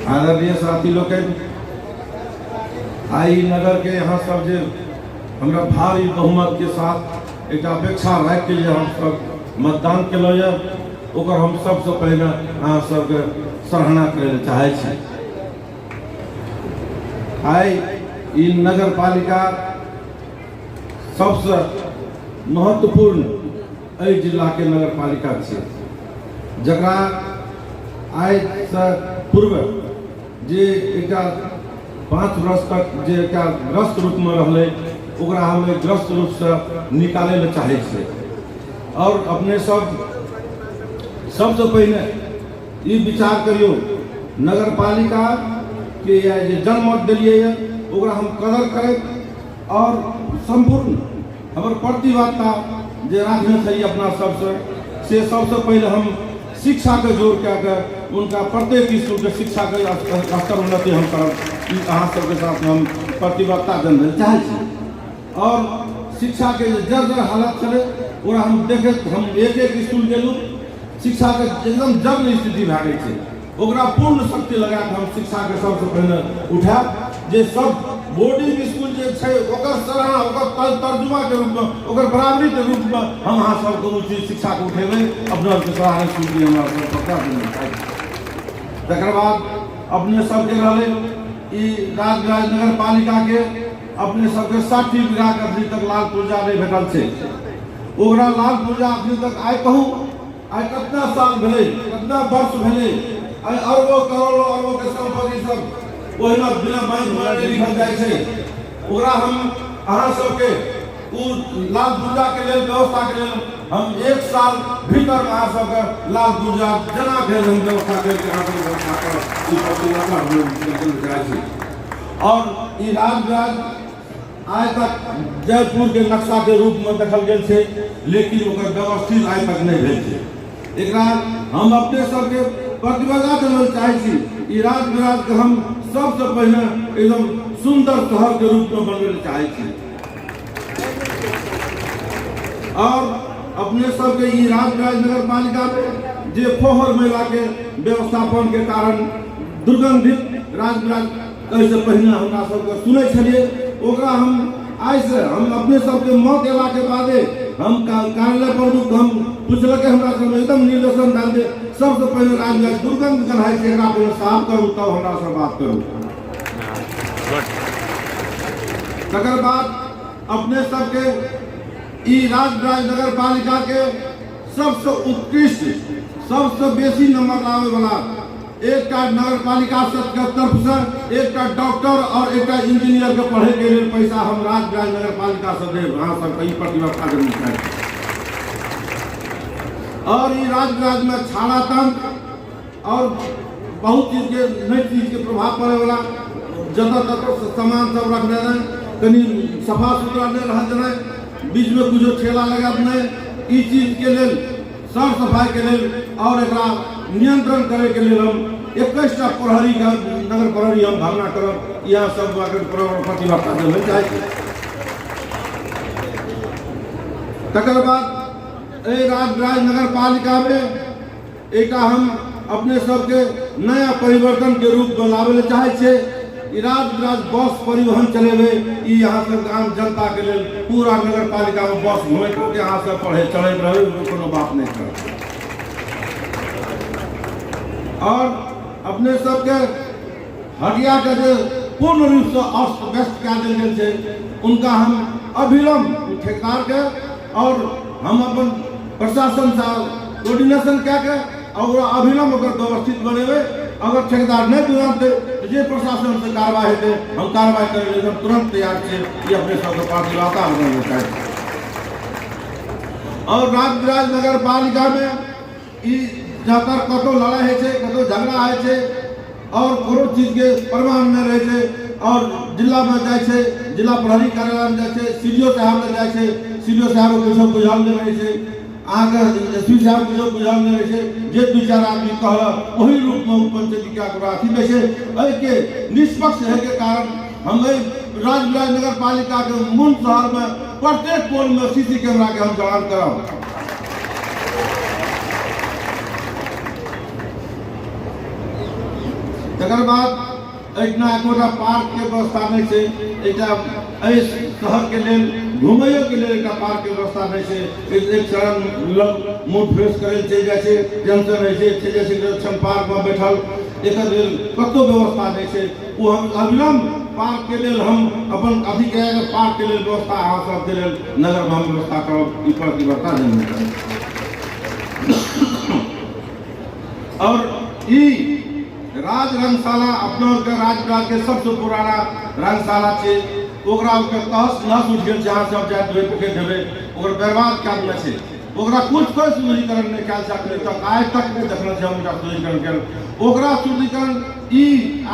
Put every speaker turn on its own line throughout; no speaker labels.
आदरणीय साथी लोग आई नगर के यहाँ सब जे हमरा भारी बहुमत के साथ एक अपेक्षा रख के लिए हम सब मतदान के ओकर हम सबसे पहले अहाँ सबके सराहना करे चाहे छी। आई ई नगर पालिका सबसे महत्वपूर्ण जिला के नगर पालिका छे, जकरा आइ से पूर्व जे एक 5 वर्ष तक जे ग्रस्त रूप में रहले ओकरा हम ग्रस्त रूप से निकाले ले चाहे छे। और अपने सबसे पहले ये विचार करियो नगर पालिका के जे जनमत दिलिए ओकरा हम कदर करें और संपूर्ण हमार प्रतिबद्धता जे रखने चाहिए अपना से सबसे पहले हम शिक्षा के जोड़ के उनका प्रत्येक स्कूल के शिक्षा के स्तर उन्नति हम करब अहाँ सबके साथ हम प्रतिबद्धता देने चाहे। और शिक्षा के जर्जर हालत चले ओकरा हम देखे हम एक स्कूल गेलू शिक्षा के एकदम जर्जर स्थिति भए गई है, ओकरा पूर्ण शक्ति लगा के हम शिक्षा के सबसे पहले उठाएब जे सब बोर्डिंग स्कूल जे छै ओकर सराहना ओकर तर्जुमा के रूप में ओकर बराबरी के रूप में हम अहाँ सबके उचित शिक्षा के उठेबै अपना के सराहना स्कूल के हमरा सब पता देना चाहिए। तकर बाद अपने सबके रहले ई राजगंज नगर पालिका के अपने सबके 60 बीघा के अभी तक लाल पूर्जा नहीं भेटल छै, ओकरा लाल पूर्जा अभी तक आइ कहूँ आइ कितना साल भेले कितना वर्ष भेले आइ अरबों करोड़ों अरबों के संपत्ति सब ओहिना बिना बैंक में लिखल जाए छै, ओकरा हम अहाँ सबके लाल पूर्जा के लिए व्यवस्था के लिए हम 1 साल भीतर अहाँ सबके लाल पूर्जा जना भेल हम व्यवस्था करके अहाँ सबके व्यवस्था कर ई प्रतिबद्धता जाए छै। और ई राजगंज आज तक जयपुर के नक्शा के रूप में देखल गेल छै, लेकिन ओकर व्यवस्थित आज तक नहीं भेल छै। एकरा हम अपने सबके प्रतिबद्धता देना चाहे छी ई राजगंज के हम सबसे पहले एकदम सुंदर शहर के रूप में बनवे चाहे छी। और अपने सबके ई राजगंज नगर पालिका में जे फोहर मेला के व्यवस्थापन के कारण दुर्गंधित राजगंज से पहले हमरा सबके सुनै छलिए ओकरा हम आज से हम अपने सबके मौत एला के बादे हम कार्यालय प्रमुख हम पूछलके हमरा सब एकदम निर्देशन डाल दे सबसे पहले राजगंज दुर्गंध कढ़ाई से एकरा पहले साफ करू तब हमरा से बात करू। तकर बाद अपने सबके ई राजगंज नगर पालिका के सबसे उत्कृष्ट सबसे बेसी नंबर लावे वाला एक नगर पालिका के तरफ से एक डॉक्टर और एक इंजीनियर के पढ़े के लिए पैसा हम राजगंज नगर पालिका से देव अहाँ सब कई प्रतिबद्धता देनी चाहिए। और ये राजगंज में छाड़ातन और बहुत चीज के नई चीज के प्रभाव पड़े वाला जगह तक सामान सब रखने रहे कहीं सफा सुथरा नहीं रह देना बीच में कुछ ठेला लगा देना ई चीज के लिए साफ सफाई के लिए और एक नियंत्रण करे के लिए हम 21टा प्रहरी का नगर प्रहरी हम भावना करब यहाँ सब प्रतिबद्धता देना चाहिए। तकर बाद राजगंज नगर पालिका में एक हम अपने सबके नया परिवर्तन के रूप में लावे चाहे छे। राजगंज बस परिवहन चलेबे ई यहाँ सब आम जनता के लिए पूरा नगर पालिका में बस घूमे के यहाँ सब पढ़े चढ़े रहे कोनो बात नहीं कर। और अपने सबके हटिया के जो पूर्ण रूप से अस्त व्यस्त कर देल गेल छै उनका हम अविलंब ठेकेदार के और हम अपन प्रशासन से कोऑर्डिनेशन कए के और अविलंब ओकर व्यवस्थित बनेबे। अगर ठेकेदार नहीं तुरंत जे प्रशासन से कार्रवाई हेतै हम कार्रवाई करे लेल तुरंत तैयार छै, ये अपने सबके प्रतिबद्धता बनल छै। और राजगंज नगर पालिका में ई जहाँ कतो लड़ाई है कतो झगड़ा है और कोनो चीज के प्रमाण में रहे छे और जिला में जाए जिला प्रहरी कार्यालय में जाए सीडीओ साहब में जाए सीडीओ साहब को बुझाल नहीं रहे छे आगे एसपी साहब को बुझाल नहीं रहे छे जे 2-4 आदमी कहल वही रूप में पंचायती क्या अथी में से के निष्पक्ष है के कारण हम राजगंज नगर पालिका के मूल शहर में प्रत्येक पोल में सीसी कैमरा के हम जवान कराओ। तकर बाद एहिठिना एकोटा पार्क के व्यवस्था नहीं छै, एहि शहर के लेल घुमैयो के लेल एकटा पार्क के व्यवस्था नहीं छै। एक चरण मूड फ्रेश करे चलि जाइ छै, टेंशन रहै छै, चलि जाइ छै पार्क में बैठल, एकर लेल कतौ व्यवस्था नहीं छै। ओ हम अविलंब पार्क के लेल हम अपन अथी के पार्क के लेल व्यवस्था अहाँ सबके लेल नगर में व्यवस्था करब, ई प्रतिबद्धता जरूर करब। और ई राज रंगशाला अपना के राजराज के सबसे पुराना रंगशाला छै, ओकरा के तहस नहस उठ गेल, जहाँ सब जाए धोए पोखरि देबे ओकर बर्बाद कए देने छै, ओकरा कुछ कोई सुदृढ़ीकरण नहीं कयल जा सकलै, तक आज तक नहीं देखल छै हम ओकरा सुदृढ़ीकरण कयल। ओकरा सुदृढ़ीकरण ई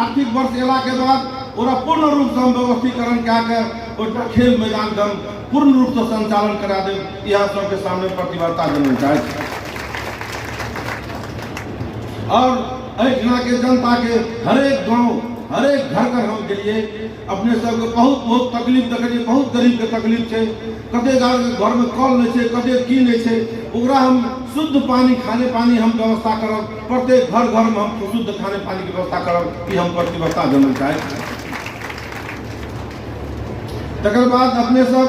आर्थिक वर्ष एला के बाद ओकरा पूर्ण रूप से हम व्यवस्थीकरण कए के ओकरा खेल मैदान के हम पूर्ण रूप से संचालन करा देब, यह सबके सामने प्रतिबद्धता देना चाहै छी। और एहिठिना के जनता के हरेक गांव हरेक घर घर हम गेलिए, अपने सबके बहुत तकलीफ देखलिए, बहुत गरीब के तकलीफ छै, कते घर में कल नहीं छै, कते की नहीं छै, ओकरा हम शुद्ध पानी खाने पानी हम व्यवस्था करब, प्रत्येक घर घर में हम शुद्ध खाने पानी की व्यवस्था करब, ई हम प्रतिबद्धता देना चाहै छी। तकर बाद अपने सब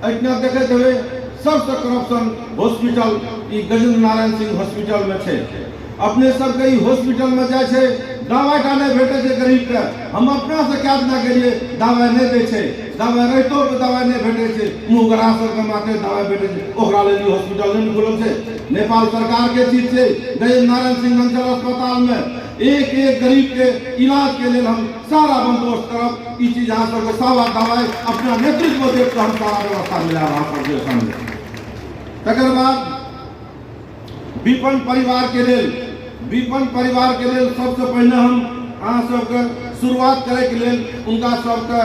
एहिठिना देखैत हेबै सबसे करप्शन हॉस्पिटल ई गजेंद्र नारायण सिंह हॉस्पिटल में छै। अपने सबके ई हॉस्पिटल में जाए छै, दवाई टा नहीं भेटे छै गरीब के, हम अपना से क्या दिना गेलिए दवाई नहीं दे छै, दवाई रहितो दवाई नहीं भेटे छै, मुँह गरा सबके माथे दवाई भेटे छै, ओकरा लेल ई हॉस्पिटल नहीं खुलल छै। नेपाल सरकार के चीज छै, गजेंद्र नारायण सिंह अंचल अस्पताल में एक एक गरीब के इलाज के लिए हम सारा बंदोबस्त करब, ई चीज अहाँ सबके सारा दवाई अपना नेतृत्व देख के हम सारा व्यवस्था मिला अहाँ सबके सामने। तकर बाद विपन्न परिवार के लेल सबसे पहले हम अहाँ सबके शुरुआत करे के लेल उनका सबके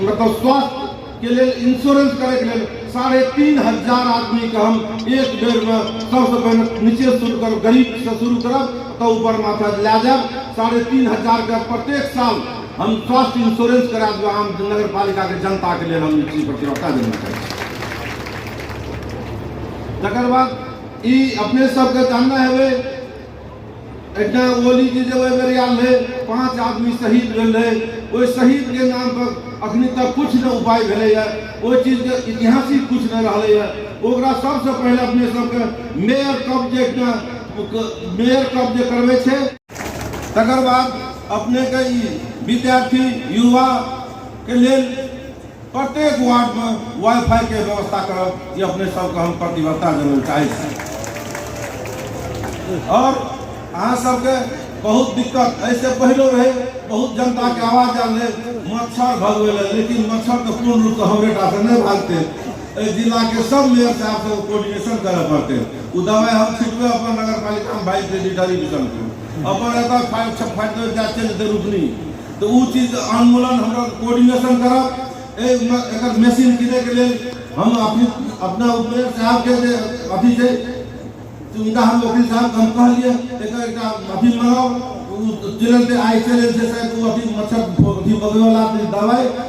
मतलब स्वास्थ्य के लेल इंश्योरेंस करे के लेल 3,500 आदमी के हम एक बेर में सबसे पहले नीचे शुरू करब, गरीब से शुरू करब तो ऊपर माथा ला जाब, 3,500 के प्रत्येक साल हम स्वास्थ्य इंश्योरेंस करा देब आम नगर पालिका के जनता के लिए हम ई चीज प्रतिबद्धता देना चाहिए। तकर बाद ई अपने सबके जानना है एतना ओली जी जब बेरियाल है 5 आदमी शहीद भेल है, ओहि शहीद के नाम पर अखनी तक कुछ न उपाय भेले है, ओहि चीज के ऐतिहासिक कुछ न रहले है। ओकरा सबसे पहले अपने सबके मेयर कब्जे करबे छै। तकर बाद अपने के विद्यार्थी युवा के लेल प्रत्येक वार्ड में वाईफाई के व्यवस्था करब, ये अपने सबके हम प्रतिबद्धता देना चाहै छी। और अहाँ सबके बहुत दिक्कत ऐसे पहले रहे, बहुत जनता के आवाज आल मच्छर भगवे, लेकिन मच्छर के पूर्ण रूप से हमरे टा से नहीं भागते, जिला के सब मेयर साहब से कोऑर्डिनेशन करे पड़ते, वो दवाई हम छिटबे अपन नगर पालिका में 22 लीटर डिवीजन के अपन एता फाइट जाते रुकनी, तो वो चीज अनुमूलन हमरा कोऑर्डिनेशन करब। एक मशीन किने के लिए हम अपना उपमेयर साहब के अथी से उनका हम वकील साहब हम कहलिए एक अथी मंगाओ, चैलेंज आई चैलेंज जैसे वो अथी मच्छर अथी बगवे वाला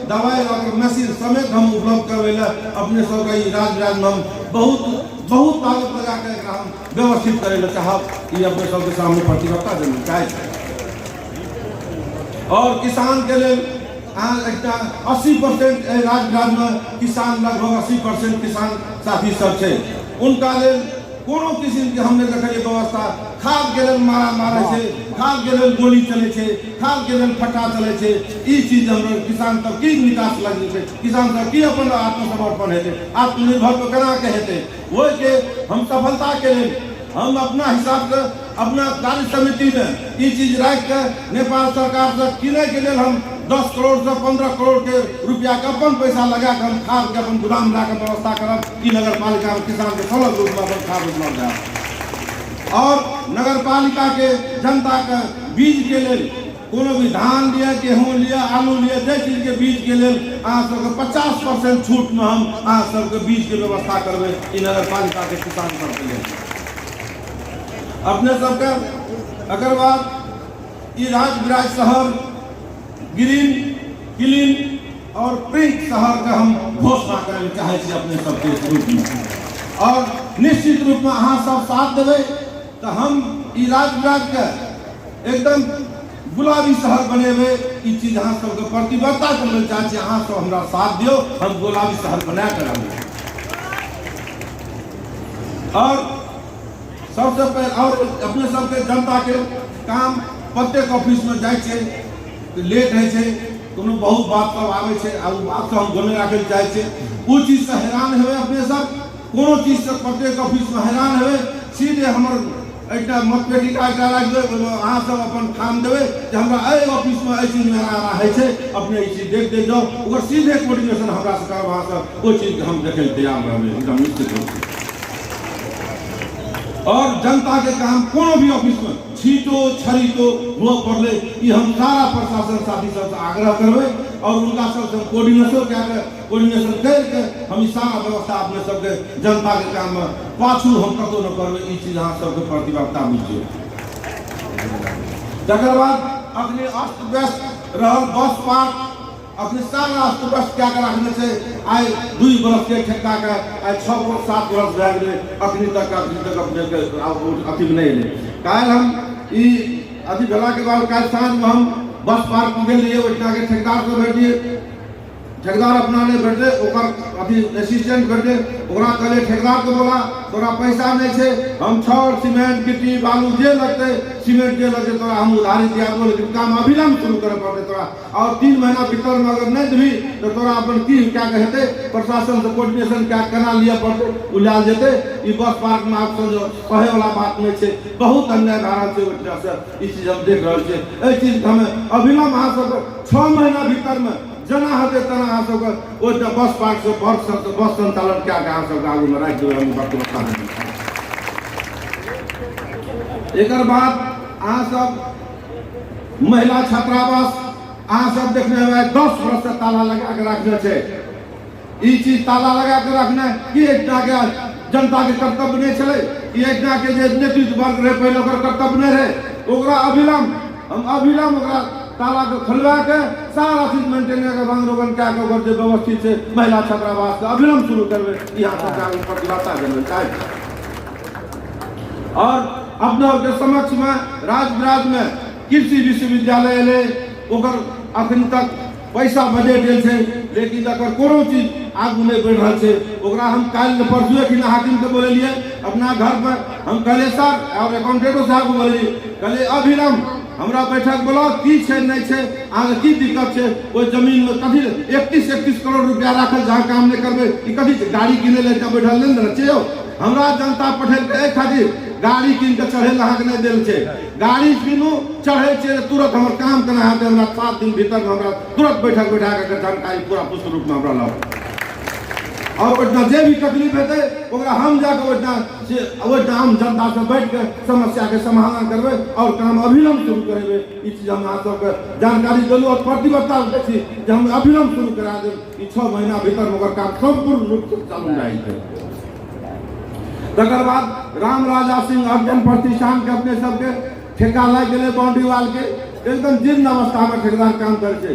दवाई और मशीन समेत हम उपलब्ध करवेला अपने सब का राज में हम बहुत ताकत लगा के हम व्यवस्थित करेला चाहब, ये अपने सब के सामने प्रतिबद्धता देना चाहिए। और किसान के लिए 80% राज में किसान लगभग 80% किसान साथी सब छै, उनका लेल कोनो किस्म के हमने देखलिए व्यवस्था खाद के लेल मारे छै, खाद के लेल गोली चले छै, खाद के लेल फटा चले छै, ई चीज हमरा किसान तक की विकास लगे छै, किसान सब की अपन आत्मसमर्पण हेतै, आत्मनिर्भर तो केना के हेतै, ओहि के हम सफलता के लेल हम अपना हिसाब से अपना कार्य समिति में ये चीज रख के नेपाल सरकार से किने के लिए हम 10 करोड़ से 15 करोड़ के रुपया के अपन पैसा लगा के हम खाद के अपन गोदाम ला के व्यवस्था करब कि नगर पालिका में किसान के फल रूप में अपन खाद उपलब्ध है। और नगर पालिका के जनता के बीज के लिए कोनो भी धान लिया, गेहूँ लिया, आलू लिया, जे चीज के बीज के लिए अहाँ सबके 50% छूट में हम अहाँ सबके बीज के व्यवस्था करबे इ नगर पालिका के किसान सबके लिए अपने सबके। अगर बात ये राज शहर ग्रीन क्लीन और पिंक शहर का हम घोषणा करे चाहे अपने सबके रूप में, और निश्चित रूप में अहाँ सब साथ देवे तो हम राज के एकदम गुलाबी शहर बनेबे ई चीज अहाँ सबके प्रतिबद्धता के लेल चाहे अहाँ सब हमरा साथ दियो, हम गुलाबी शहर बना के रहबै। और सबसे पहले और अपने सबके जनता के काम प्रत्येक ऑफिस में जाए छे लेट है छे, कोनो बहुत बात सब आवे छे आ बात से हम गने राखे चाहे छे, उ चीज से हैरान हेबे अपने सब, कोनो चीज से प्रत्येक ऑफिस में हैरान हेबे, सीधे हमर एकटा मतपेटिका एकटा राख देबे, अहाँ सब अपन काम देबे जे हमरा एई ऑफिस में एई चीज में है छे, अपने ई चीज देख दे जाओ, ओकर सीधे कोऑर्डिनेशन हमरा से करबा से ओ चीज के हम देखे तैयार रहबे एकदम निश्चित रूप से। और जनता के काम कोनो भी ऑफिस में छीटो छरीटो हुआ पड़ले ये हम सारा प्रशासन साथी सबसे आग्रह करबे और उनका सबसे कोऑर्डिनेशन करके हम सारा व्यवस्था अपने सबके जनता के काम में पाछू हम कतो न करबे, ई चीज अहाँ सबके प्रतिबद्धता बुझियो। तकर बाद अपने अस्त व्यस्त रहल बस पार्क अपने सारा अस्त व्यस्त क्या कर रखने से आए 2 बरस के ठेका के आए 6 वर्ष 7 वर्ष भए गेलै अखनी तक अपने के अथी नहीं ले। काल हम ई अथी भेला के बाद काल साँझ में हम बस पार्क में गेल रहिए, ओइठना के ठेकेदार से भेटिए, ठेकेदार अपना ने भेटे ओकर अथी असिस्टेंट भेटे, ओकरा कहले ठेकेदार के बोला तोरा पैसा नहीं छे, हम छड़ सीमेंट गिट्टी बालू जे लगते सीमेंट जे लगते तोरा हम उधारी दिया दो, लेकिन काम अविलंब शुरू करे पड़ते तोरा, और 3 महीना भीतर में अगर नहीं देबी तो तोरा अपन की क्या कहते प्रशासन से कोऑर्डिनेशन क्या करना लिया पड़ते उलाल जेते। ई बस पार्क में आप जो कहे वाला बात नहीं छे, बहुत अन्याय धारा से ओइठना से ई चीज हम देख रहल छे, ए चीज हमें अविलंब अहाँ सब 6 महीना भीतर में जना हते तना अहाँ सबके ओ बस पार्क से बस संचालन क्या के अहाँ सबके आगू में राख देबै हम प्रतिबद्धता में। एकर बाद अहाँ सब महिला छात्रावास अहाँ सब देखने में 10 वर्ष से ताला लगा के रखने छे, ई चीज ताला लगा के रखने कि एकटा के जनता के कर्तव्य नहीं छले, ई एकटा के जे नेतृत्व वर्ग रहे पहले ओकर कर्तव्य नहीं रहे, ओकरा अविलंब हम अविलंब ओकरा ताला के खोलवा के सारा चीज मेंटेन के रंग रोगन क्या के ओकर जे व्यवस्थित से महिला छात्रावास के अविलंब शुरू करबे, यहाँ सरकार प्रतिबद्धता देबे चाहे। और अपना के समक्ष में राजविराज में कृषि विश्वविद्यालय ले ओकर अखन तक पैसा बजट देल छे, लेकिन अगर कोनो चीज आगू नहीं बढ़ रहा छे, ओकरा हम काल परसुए कि हाकिम के बोलिए अपना घर पर हम कहले सर और अकाउंटेंटो साहब को बोलिए कहले अविलंब हमरा बैठक बोला की छे नहीं छे आगे की दिक्कत छे, ओइ जमीन में कथी 31 करोड़ रुपया राखल जहाँ काम नहीं करबे ई कथी गाड़ी किने ले बैठल नहीं न छे, हमरा जनता पठेल के खातिर गाड़ी किन के चढ़े अहाँ के नहीं देल छे, गाड़ी किनू चढ़े छे तुरंत हमर काम केना हेतै, हमरा 7 दिन भीतर में हमरा तुरंत बैठक बैठा के जानकारी पूरा पुष्ट रूप में हमरा लाओ, और ओइठना जे भी तकलीफ हेतै ओकरा हम जाके ओइठना हम जनता से बैठ के समस्या के समाधान करबे और काम अविलंब शुरू करेबे। ई चीज हम अहाँ सबके जानकारी देलू और प्रतिबद्धता देखी जे हम अविलंब शुरू करा देब, ई 6 महीना भीतर में ओकर काम संपूर्ण रूप से चालू जाइ छै। तकर बाद रामराजा सिंह अर्जन प्रतिष्ठान के अपने सबके ठेका लग गए बाउंड्री वाल के एकदम जीर्ण अवस्था में ठेकेदार काम करे छे,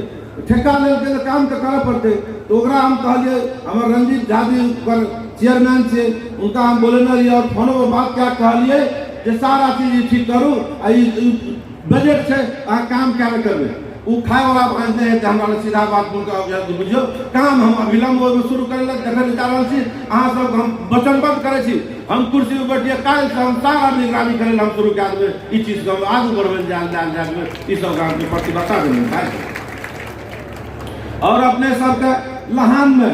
ठेका ले के काम तो करे पड़ते, तो ओकरा हम कहलिए हमर रंजीत झा जी पर चेयरमैन छे उनका हम बोले न और फोन पर बात क्या कहलिए जे सारा चीज ठीक करू आ बजट छे अहाँ काम क्या करबे, उ खाए वाला बात नहीं है, हमरा सीधा बात उनका बुझियो काम हम अविलंब शुरू करे लग देखे जा रहल छी, अहाँ सब हम वचनबद्ध करे छी, हम कुर्सी पर बैठिए काल से हम सारा निगरानी करे हम शुरू कर देबे, ई चीज के आगू बढ़बे जाए ई सब काम के प्रतिबद्धता देबे। और अपने सबके लहान में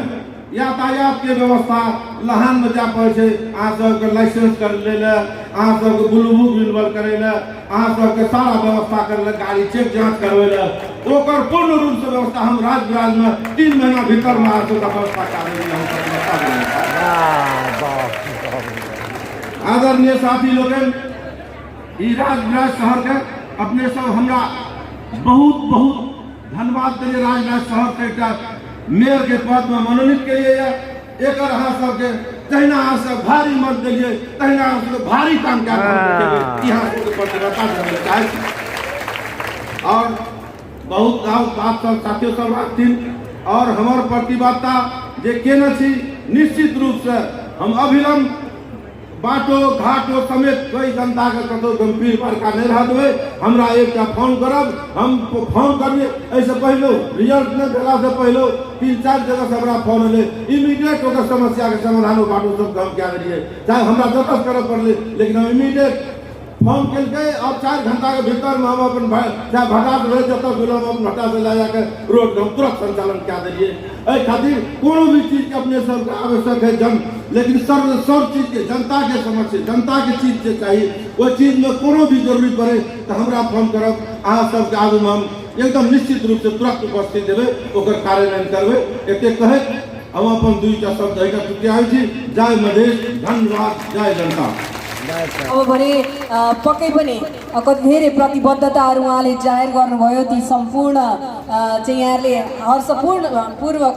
यातायात के व्यवस्था लहान में जा पड़े छे, अहाँ सबके लाइसेंस कर ले अहाँ सबके ब्लू बुक रिन्यूअल करे ले, अहाँ सबके सारा व्यवस्था करे ले, गाड़ी चेक जांच करवे ले, ओकर पूर्ण रूप से व्यवस्था हम राजविराज में 3 महीना भीतर में आपको व्यवस्था करेंगे। आदरणीय साथी लोगन ई राजविराज शहर के अपने सब हमरा बहुत बहुत धन्यवाद करिए, राजविराज शहर के एकटा मेयर के पद में मनोनीत करिए, एक अहाँ सबके तहिना अहाँ सब भारी मत दिलिए, तहिना अहाँ सबके भारी काम क्या यहाँ प्रतिबद्धता देबे चाहे। और बहुत बात सब साथियों सब रखथिन और हमार प्रतिबद्धता जे केने छी निश्चित रूप से हम अविलंब बाटो घाटो समेत कोई जनता के कतो गंभीर बड़का नहीं रह देवे हमरा एक फोन करब हम फोन करिए ऐसे पहले रिजल्ट नहीं भेला से पहले 3-4 जगह से हमरा फोन ले इमीडिएट ओकर समस्या के समाधान बाटो सब काम क्या करिए चाहे हमरा जतस करे पड़ले लेकिन हम इमीडिएट फोन के और 4 घंटा के भीतर में हम अपन चाहे भटा से जत हम भटा से ला जाकर रोड हम तुरंत संचालन क्या दिए खातिर कोनो भी चीज के अपने सब आवश्यक है जन लेकिन सब चीज के जनता के समक्ष जनता के चीज के चाहिए वो चीज में कोनो भी जरूरी पड़े तो हमरा फोन करब अहाँ सबके आगू में हम एकदम निश्चित रूप से तुरंत उपस्थित देवे ओकर कार्यान्वयन करबे एते कहे हम अपन 2टा शब्द है चुके आए छी जय मधेश धन्यवाद जय जनता
अब भने पक्कै पनि कति धेरै प्रतिबद्धताहरू उहाँले जाहेर गर्नुभयो ती सम्पूर्ण चाहिँ यहाँले हर्षपूर्ण पूर्वक